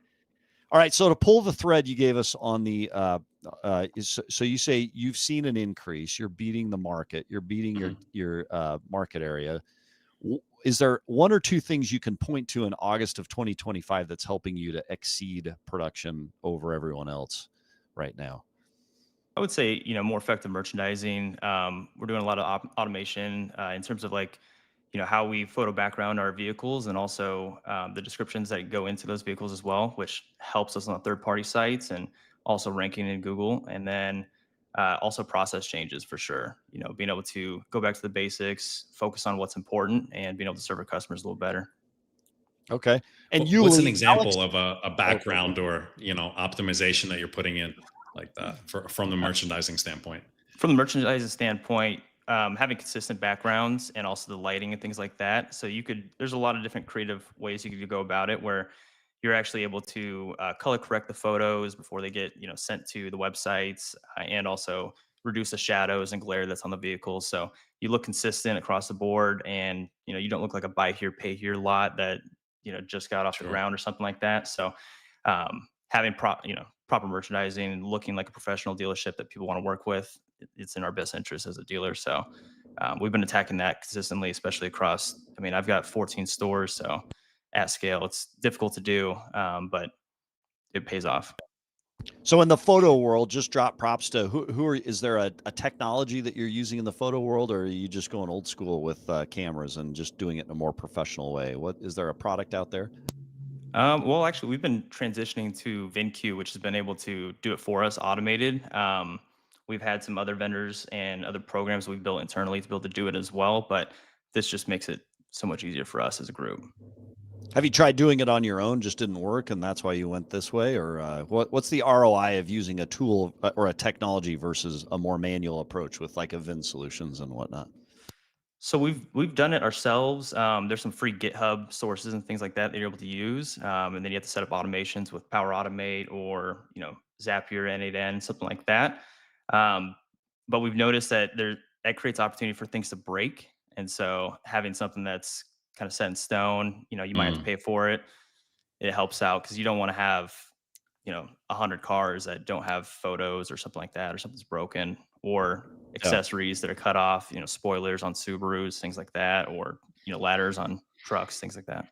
All right, so to pull the thread you gave us on the, so you say you've seen an increase, you're beating the market, you're beating your market area. Is there one or two things you can point to in August of 2025 that's helping you to exceed production over everyone else right now? I would say, more effective merchandising. We're doing a lot of automation in terms of how we photo background our vehicles, and also the descriptions that go into those vehicles as well, which helps us on third-party sites and also ranking in Google. And then also process changes for sure. Being able to go back to the basics, focus on what's important, and being able to serve our customers a little better. Okay. And what's an example of a background or optimization that you're putting in like that from the merchandising standpoint? From the merchandising standpoint, having consistent backgrounds and also the lighting and things like that. So there's a lot of different creative ways you could go about it, where you're actually able to color correct the photos before they get sent to the websites, and also reduce the shadows and glare that's on the vehicles. So you look consistent across the board, and you don't look like a buy here, pay here lot that just got off the Sure. ground or something like that. So having proper merchandising and looking like a professional dealership that people want to work with, it's in our best interest as a dealer. So we've been attacking that consistently, especially across. I mean, I've got 14 stores, so at scale, it's difficult to do, but it pays off. So in the photo world, just drop props to is there a technology that you're using in the photo world, or are you just going old school with cameras and just doing it in a more professional way? What is there a product out there? Well, actually, we've been transitioning to VinQ, which has been able to do it for us, automated. We've had some other vendors and other programs we've built internally to be able to do it as well, but this just makes it so much easier for us as a group. Have you tried doing it on your own? Just didn't work, and that's why you went this way, or what's the ROI of using a tool or a technology versus a more manual approach with like a Vin solutions and whatnot? So we've done it ourselves. There's some free GitHub sources and things like that you're able to use, and then you have to set up automations with Power Automate or Zapier N8N, something like that. Um, but we've noticed that that creates opportunity for things to break, and so having something that's kind of set in stone, you might have to Mm. pay for it. It helps out because you don't want to have 100 cars that don't have photos or something like that, or something's broken, or Yeah. accessories that are cut off, spoilers on Subarus, things like that, or ladders on trucks, things like that.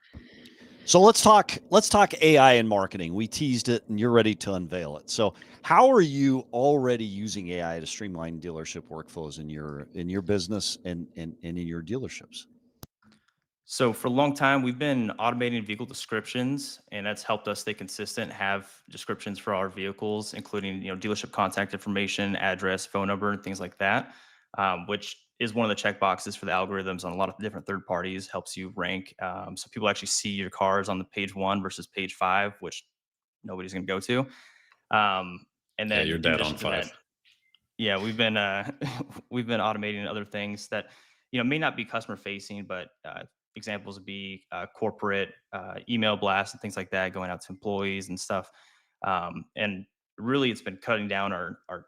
So let's talk AI and marketing. We teased it, and you're ready to unveil it. So how are you already using AI to streamline dealership workflows in your business and in your dealerships? So for a long time, we've been automating vehicle descriptions, and that's helped us stay consistent, have descriptions for our vehicles, including dealership contact information, address, phone number, and things like that, which is one of the check boxes for the algorithms on a lot of different third parties, helps you rank. So people actually see your cars on the page 1 versus page 5, which nobody's going to go to. And Yeah, then you're in dead on addition to that, 5. yeah, we've been we've been automating other things that may not be customer facing, but examples would be corporate email blasts and things like that going out to employees and stuff. And really, it's been cutting down our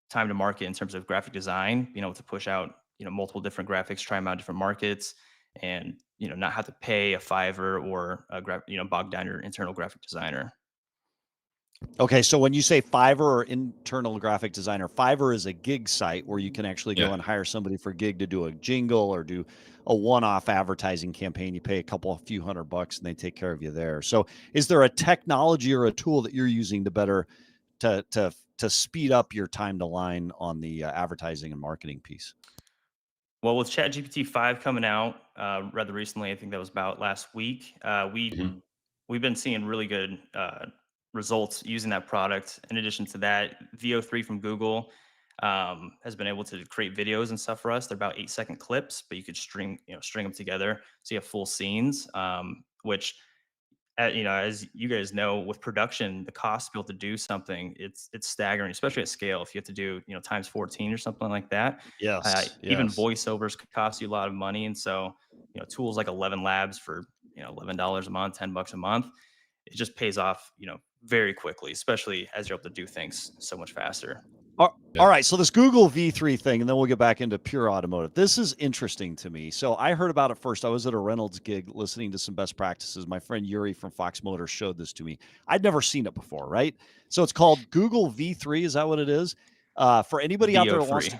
time to market in terms of graphic design. Being able to push out multiple different graphics, try them out in different markets, and not have to pay a Fiverr or bog down your internal graphic designer. Okay, so when you say Fiverr or internal graphic designer, Fiverr is a gig site where you can actually go Yeah. and hire somebody for gig to do a jingle or do a one-off advertising campaign. You pay a few $100 and they take care of you there. So is there a technology or a tool that you're using to better to speed up your time to line on the advertising and marketing piece? Well, with ChatGPT 5 coming out rather recently, I think that was about last week. Mhm. We've been seeing really good results using that product. In addition to that, VO3 from Google has been able to create videos and stuff for us. They're about 8-second clips, but you could string them together so you have full scenes. Which, as you guys know, with production, the cost to be able to do something, it's staggering, especially at scale. If you have to do times 14 or something like that, Yes, even yes. voiceovers could cost you a lot of money. And so, tools like 11 Labs for $11 a month, $10 a month, it just pays off, very quickly, especially as you're able to do things so much faster. All right, so this Google V3 thing, and then we'll get back into pure automotive. This is interesting to me. So I heard about it first. I was at a Reynolds gig listening to some best practices. My friend Yuri from Fox Motors showed this to me. I'd never seen it before, right? So it's called Google V3. Is that what it is? For anybody out there that wants to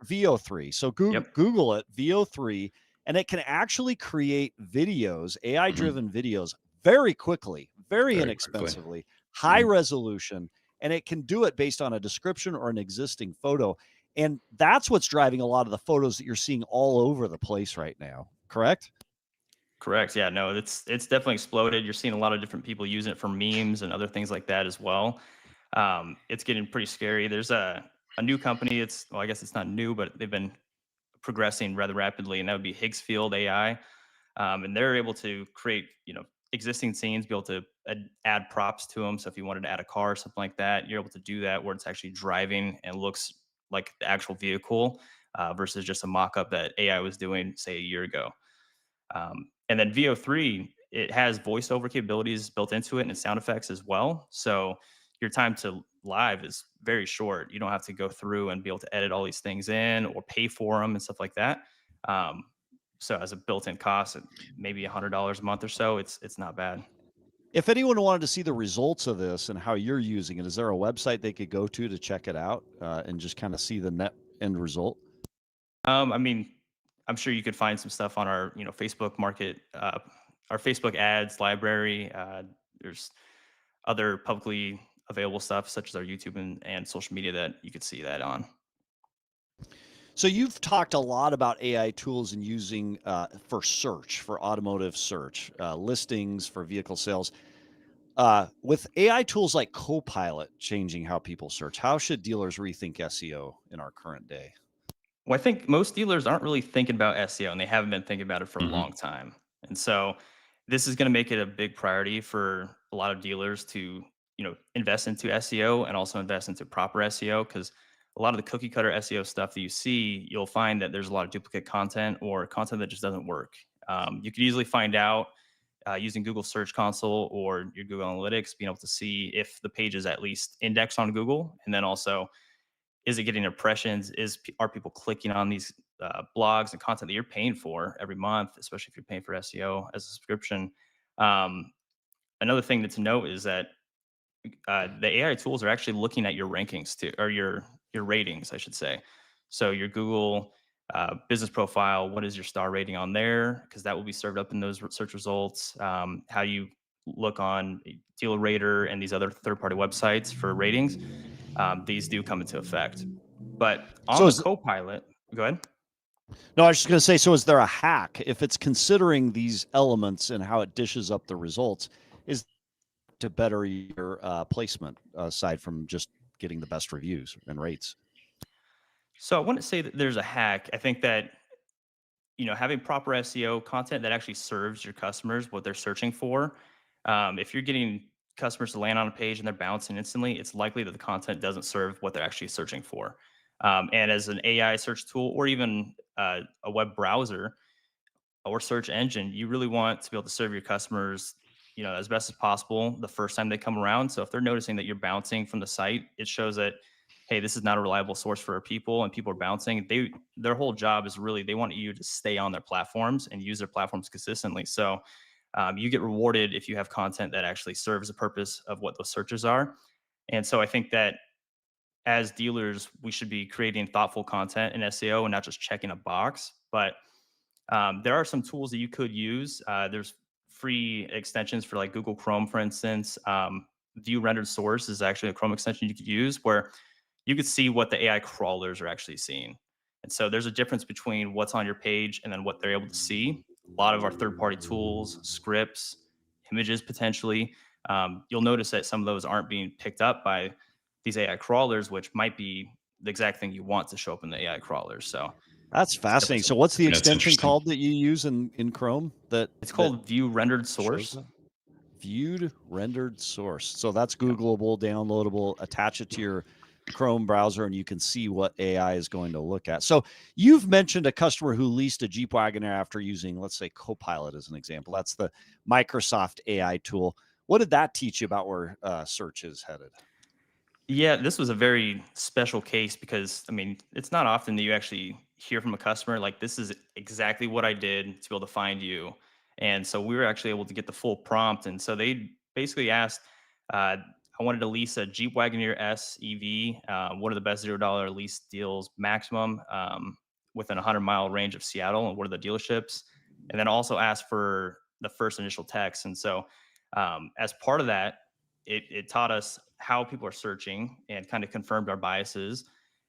VO3. VO3. So Google, Yep. Google it, VO3, and it can actually create videos, AI Mhm. driven videos, very quickly, very Very quickly. inexpensively, high Mhm. resolution, and it can do it based on a description or an existing photo. And that's what's driving a lot of the photos that you're seeing all over the place right now. Correct? Correct. Yeah, no, it's definitely exploded. You're seeing a lot of different people using it for memes and other things like that as well. It's getting pretty scary. There's a new company. Well, I guess it's not new, but they've been progressing rather rapidly, and that would be Higgsfield AI. And they're able to create existing scenes, be able to add props to them. So if you wanted to add a car or something like that, you're able to do that where it's actually driving and looks like the actual vehicle versus just a mock-up that AI was doing, say, a year ago. And then VO3, it has voiceover capabilities built into it and sound effects as well. So your time to live is very short. You don't have to go through and be able to edit all these things in or pay for them and stuff like that. Um, So as a built-in cost, maybe $100 a month or so, it's not bad. If anyone wanted to see the results of this and how you're using it, is there a website they could go to check it out and just kind of see the net end result? I mean, I'm sure you could find some stuff on our, Facebook market, our Facebook ads library. There's other publicly available stuff such as our YouTube and social media that you could see that on. So you've talked a lot about AI tools and using for search, for automotive search, listings for vehicle sales. With AI tools like Copilot changing how people search, how should dealers rethink SEO in our current day? Well, I think most dealers aren't really thinking about SEO, and they haven't been thinking about it for a Mhm. long time. And so this is going to make it a big priority for a lot of dealers to, invest into SEO and also invest into proper SEO, because a lot of the cookie cutter SEO stuff that you see, you'll find that there's a lot of duplicate content or content that just doesn't work. You could easily find out using Google Search Console or your Google Analytics, being able to see if the page is at least indexed on Google, and then also, is it getting impressions? Are people clicking on these blogs and content that you're paying for every month, especially if you're paying for SEO as a subscription? Um, Another thing to note is that the AI tools are actually looking at your rankings too, or your ratings, I should say. So your Google business profile, what is your star rating on there? Because that will be served up in those search results. How you look on Dealer Rater and these other third-party websites for ratings, these do come into effect. But on So the is Copilot, go ahead. No, I was just going to say, so is there a hack if it's considering these elements and how it dishes up the results? Is to better your placement aside from just getting the best reviews and rates? So I wouldn't say that there's a hack. I think that having proper SEO content that actually serves your customers what they're searching for. If you're getting customers to land on a page and they're bouncing instantly, it's likely that the content doesn't serve what they're actually searching for. And as an AI search tool or even a web browser or search engine, you really want to be able to serve your customers, as best as possible the first time they come around. So if they're noticing that you're bouncing from the site, it shows that, hey, this is not a reliable source for our people, and people are bouncing. Their whole job is really they want you to stay on their platforms and use their platforms consistently. So you get rewarded if you have content that actually serves the purpose of what those searches are. And so I think that as dealers, we should be creating thoughtful content in SEO and not just checking a box. But there are some tools that you could use. There's free extensions for like Google Chrome, for instance. View rendered source is actually a Chrome extension you could use where you could see what the AI crawlers are actually seeing. And so there's a difference between what's on your page and then what they're able to see. A lot of our third party tools, scripts, images potentially, you'll notice that some of those aren't being picked up by these AI crawlers, which might be the exact thing you want to show up in the AI crawlers. So That's it's definitely fascinating. So something. what's the That's extension interesting. called that you use in Chrome It's that called view rendered shows source. that? Viewed rendered source. So that's Yeah. Googleable, downloadable, attach it to your Chrome browser, and you can see what AI is going to look at. So you've mentioned a customer who leased a Jeep Wagoneer after using, let's say, Copilot as an example. That's the Microsoft AI tool. What did that teach you about where search is headed? Yeah, this was a very special case because I mean, it's not often that you actually hear from a customer like this is exactly what I did to be able to find you. And so we were actually able to get the full prompt. And so they basically asked, I wanted to lease a Jeep Wagoneer S EV. What are the best $0 lease deals maximum within a 100-mile range of Seattle? And what are the dealerships? And then also asked for the first initial text. And so as part of that, it taught us how people are searching and kind of confirmed our biases,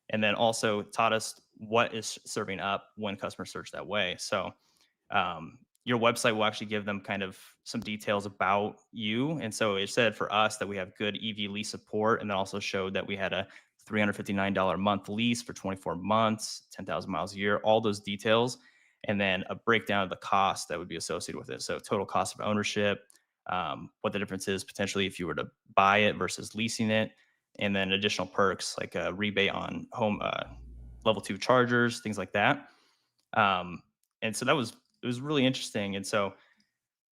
and then also taught us what is serving up when customers search that way. So your website will actually give them kind of some details about you. And so it said for us that we have good EV lease support, and then also showed that we had a $359 a month lease for 24 months, 10,000 miles a year, all those details, and then a breakdown of the cost that would be associated with it. So total cost of ownership, what the difference is potentially if you were to buy it versus leasing it, and then additional perks like a rebate on home level 2 chargers, things like that. Um, and so it was really interesting. And so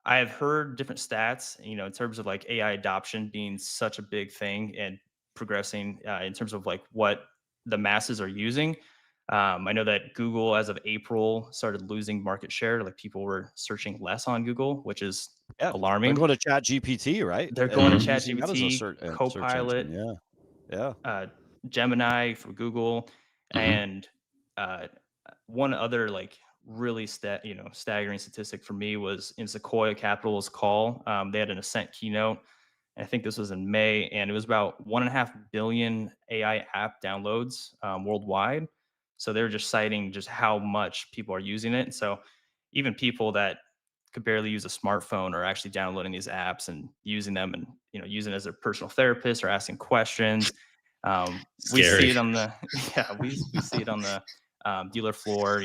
I have heard different stats, in terms of like AI adoption being such a big thing and progressing in terms of like what the masses are using. I know that Google, as of April, started losing market share. Like people were searching less on Google, which is Yeah, they're alarming. going to Chat GPT, right? They're And going to Mhm. using that as a ChatGPT, search engine. Copilot, Yeah, yeah. Gemini for Google, Mhm. and uh, one other like really staggering statistic for me was in Sequoia Capital's call. They had an Ascent keynote. And I think this was in May, and it was about 1.5 billion AI app downloads worldwide. So they're just citing just how much people are using it. So even people that could barely use a smartphone are actually downloading these apps and using them, and using it as their personal therapist or asking questions. We see Scary. it on the yeah, we see it on the dealer floor.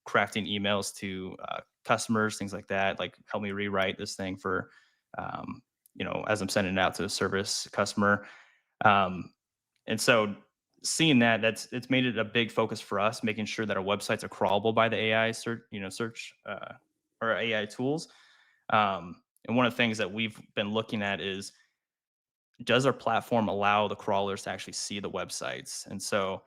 Crafting emails to customers, things like that. Like, help me rewrite this thing for as I'm sending it out to a service customer. Um, and so seeing that, it's made it a big focus for us, making sure that our websites are crawlable by the AI search or AI tools. And one of the things that we've been looking at is, does our platform allow the crawlers to actually see the websites? And so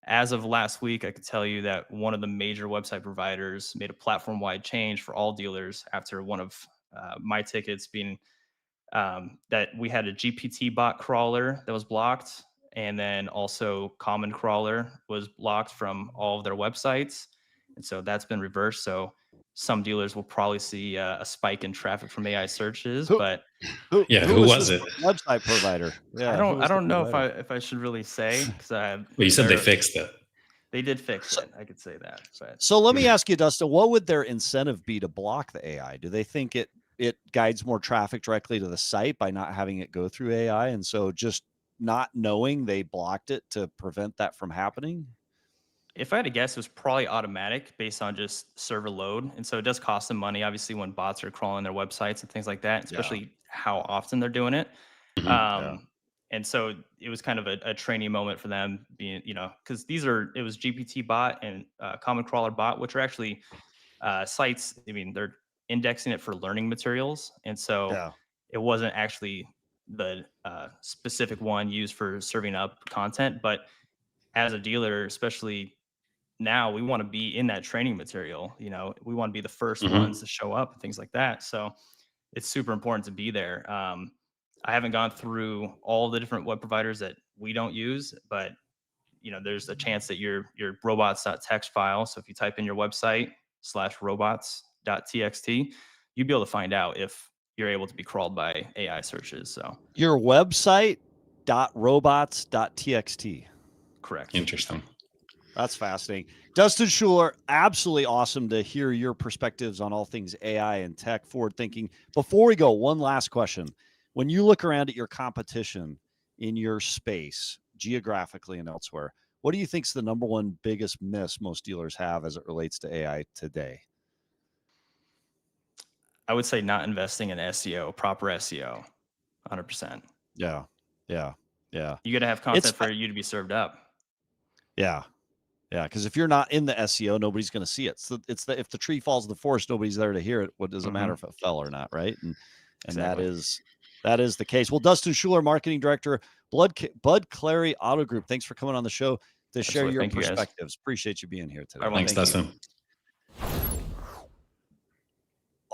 as of last week, I could tell you that one of the major website providers made a platform-wide change for all dealers after one of my tickets being that we had a GPT bot crawler that was blocked, and then also common crawler was blocked from all of their websites, and so that's been reversed. So some dealers will probably see a spike in traffic from AI searches, Who but Yeah, who who was was this it? website provider? I Yeah, who don't I was the don't know if provider? I should really say, because Well, you said they fixed it. they did fix So, it. I could say that, but so let me ask you, Dustin, what would their incentive be to block the AI? Do they think it guides more traffic directly to the site by not having it go through AI, and so just not knowing they blocked it to prevent that from happening? if I had to guess, it was probably automatic based on just server load. And so it does cost them money, obviously, when bots are crawling their websites and things like that, Yeah, especially how often they're doing it. Mhm. yeah, And so it was kind of a training moment for them, being, because it was GPT bot and common crawler bot, which are actually sites. I mean, they're indexing it for learning materials. And so yeah. it wasn't actually the specific one used for serving up content. But as a dealer, especially now, we want to be in that training material. We want to be the first ones Mhm. to show up and things like that. So it's super important to be there. I haven't gone through all the different web providers that we don't use, but there's a chance that your robots.txt file. So if you type in your website /robots.txt, you'd be able to find out if you're able to be crawled by AI searches. So Your website .robots.txt. correct. Interesting. That's fascinating. Dustin Schuler, absolutely awesome to hear your perspectives on all things AI and tech, forward thinking. Before we go, one last question. When you look around at your competition in your space, geographically and elsewhere, what do you think is the number one biggest miss most dealers have as it relates to AI today? I would say not investing in SEO, proper SEO, 100%. Yeah, yeah, yeah. You got to have It's content for you to be served up. yeah, yeah. Because if you're not in the SEO, nobody's going to see it. So if the tree falls in the forest, nobody's there to hear it. What does it matter if it fell or not, right? And Exactly. that is the case. Well, Dustin Schuler, marketing director, Bud Clary Auto Group. Thanks for coming on the show to share Absolutely. your Thank you, guys. perspectives. Appreciate you being here today. Everyone, Thanks, thank you. Dustin.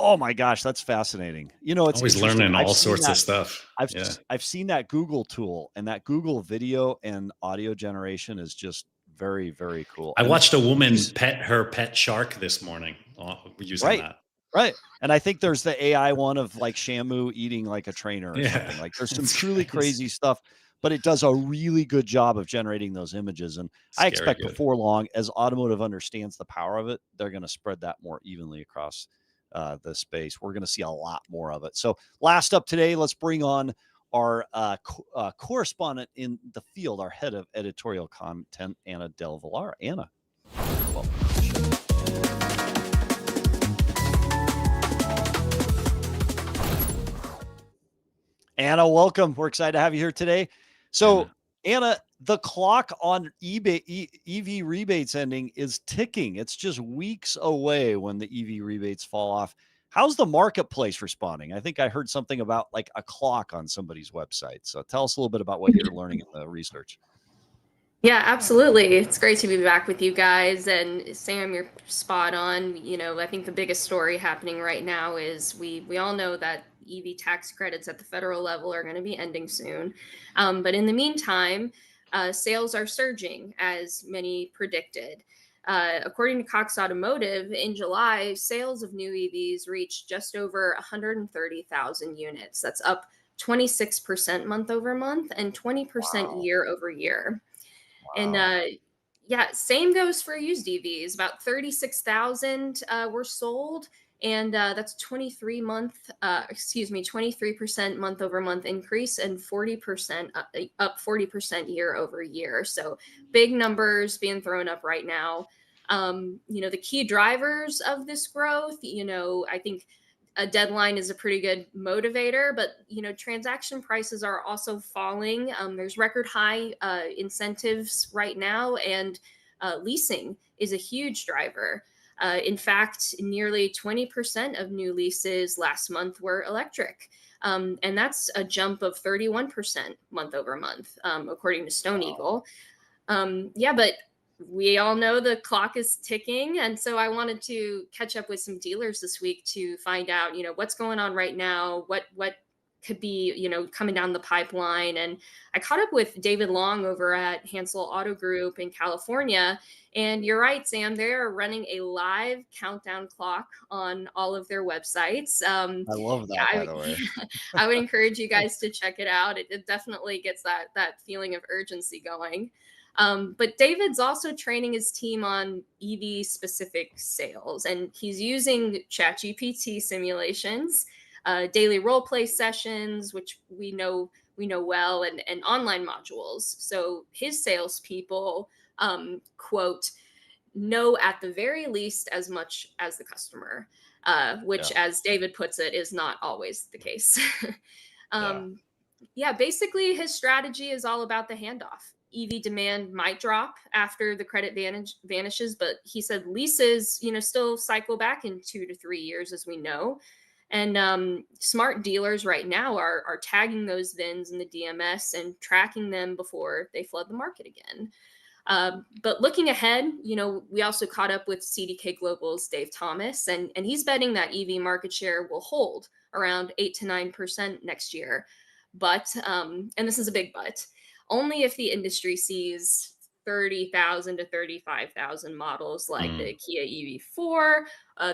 Oh my gosh, that's fascinating. It's Always interesting. learning all I've seen sorts of that. stuff. I've Yeah. I've seen that Google tool, and that Google video and audio generation is just very, very cool. I And watched a woman these- pet her pet shark this morning using right, that. right. And I think there's the AI one of like Shamu eating like a trainer or Yeah. something. Like there's some It's truly crazy stuff, but it does a really good job of generating those images. And I Scary expect good. before long, as automotive understands the power of it, they're going to spread that more evenly across the space. We're going to see a lot more of it. So last up today, let's bring on our correspondent in the field, our head of editorial content, Anna Del Villar. Anna, welcome to the show. Anna, welcome. We're excited to have you here today. So, Anna, the clock on EV rebates ending is ticking. It's just weeks away when the EV rebates fall off. How's the marketplace responding? I think I heard something about like a clock on somebody's website. So tell us a little bit about what you're learning in the research. Yeah, absolutely. It's great to be back with you guys. And Sam, you're spot on. I think the biggest story happening right now is we all know that EV tax credits at the federal level are going to be ending soon. But in the meantime, sales are surging, as many predicted. According to Cox Automotive, in July, sales of new EVs reached just over 130,000 units. That's up 26% month over month and 20% Wow. year over year. And Wow. yeah, same goes for used EVs. About 36,000 were sold, and that's 23% month over month increase, and 40% up 40% year over year. So big numbers being thrown up right now. The key drivers of this growth, I think a deadline is a pretty good motivator, but transaction prices are also falling. There's record high incentives right now, and leasing is a huge driver. In fact, nearly 20% of new leases last month were electric. And that's a jump of 31% month over month, according to Stone Eagle. Yeah, but we all know the clock is ticking. And so I wanted to catch up with some dealers this week to find out, what's going on right now, what could be, coming down the pipeline. And I caught up with David Long over at Hansel Auto Group in California. And you're right, Sam, they are running a live countdown clock on all of their websites. I love that, by the way. I would encourage you guys to check it out. It definitely gets that feeling of urgency going. But David's also training his team on EV specific sales, and he's using ChatGPT simulations, daily role play sessions, which we know well, and online modules. So his salespeople, quote, know at the very least as much as the customer, which, as David puts it, is not always the case. Basically his strategy is all about the handoff. EV demand might drop after the credit vanishes, but he said leases, still cycle back in 2 to 3 years, as we know. And smart dealers right now are tagging those VINs in the DMS and tracking them before they flood the market again. But looking ahead, we also caught up with CDK Global's Dave Thomas, and he's betting that EV market share will hold around 8 to 9% next year. But, and this is a big but, only if the industry sees 30,000 to 35,000 models like the Kia EV4,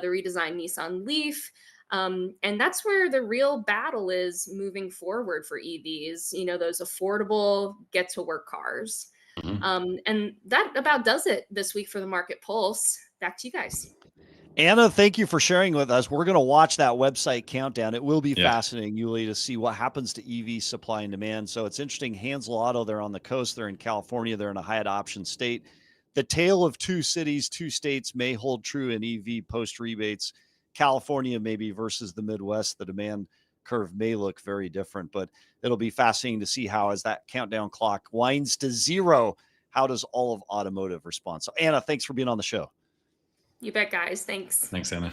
the redesigned Nissan Leaf. And that's where the real battle is moving forward for EVs, those affordable get to work cars. And that about does it this week for the Market Pulse. Back to you guys. Anna, thank you for sharing with us. We're going to watch that website countdown. It will be fascinating, Yuli, to see what happens to EV supply and demand. So it's interesting. Hansel Auto, they're on the coast. They're in California. They're in a high adoption state. The tale of two cities, two states may hold true in EV post rebates. California maybe versus the Midwest. The demand curve may look very different, but it'll be fascinating to see how, as that countdown clock winds to zero, how does all of automotive respond? So Anna, thanks for being on the show. You bet, guys. Thanks. Thanks, Anna.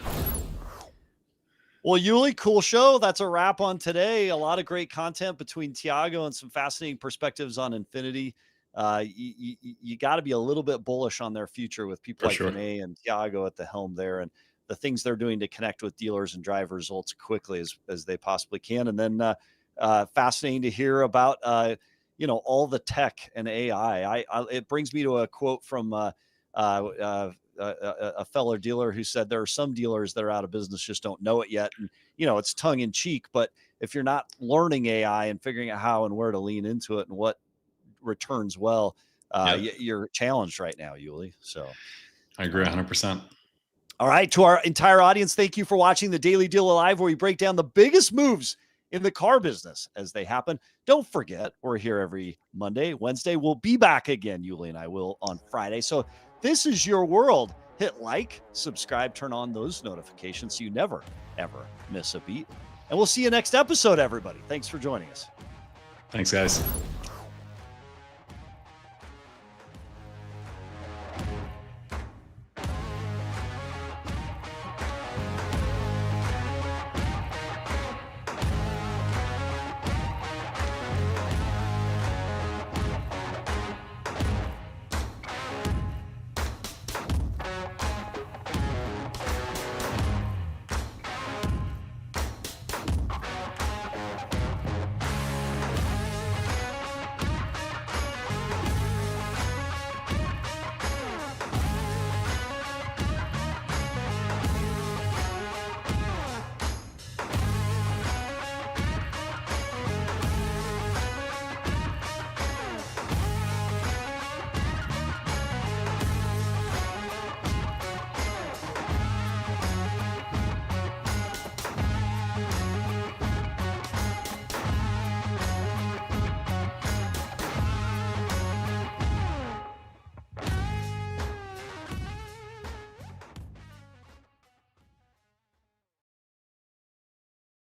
Well, Yuli, cool show. That's a wrap on today. A lot of great content between Tiago and some fascinating perspectives on Infiniti. You got to be a little bit bullish on their future with people like Renee and Tiago at the helm there, and the things they're doing to connect with dealers and drive results quickly as they possibly can. And then fascinating to hear about all the tech and AI. It brings me to a quote from a fellow dealer who said there are some dealers that are out of business, just don't know it yet. And, it's tongue in cheek, but if you're not learning AI and figuring out how and where to lean into it and what returns well, you're challenged right now, Yuli. So I agree 100%. All right. To our entire audience, thank you for watching the Daily Dealer Live, where we break down the biggest moves in the car business as they happen. Don't forget, we're here every Monday. Wednesday, we'll be back again. Yuli and I will on Friday. So this is your world. Hit like, subscribe, turn on those notifications so you never, ever miss a beat. And we'll see you next episode, everybody. Thanks for joining us. Thanks, guys.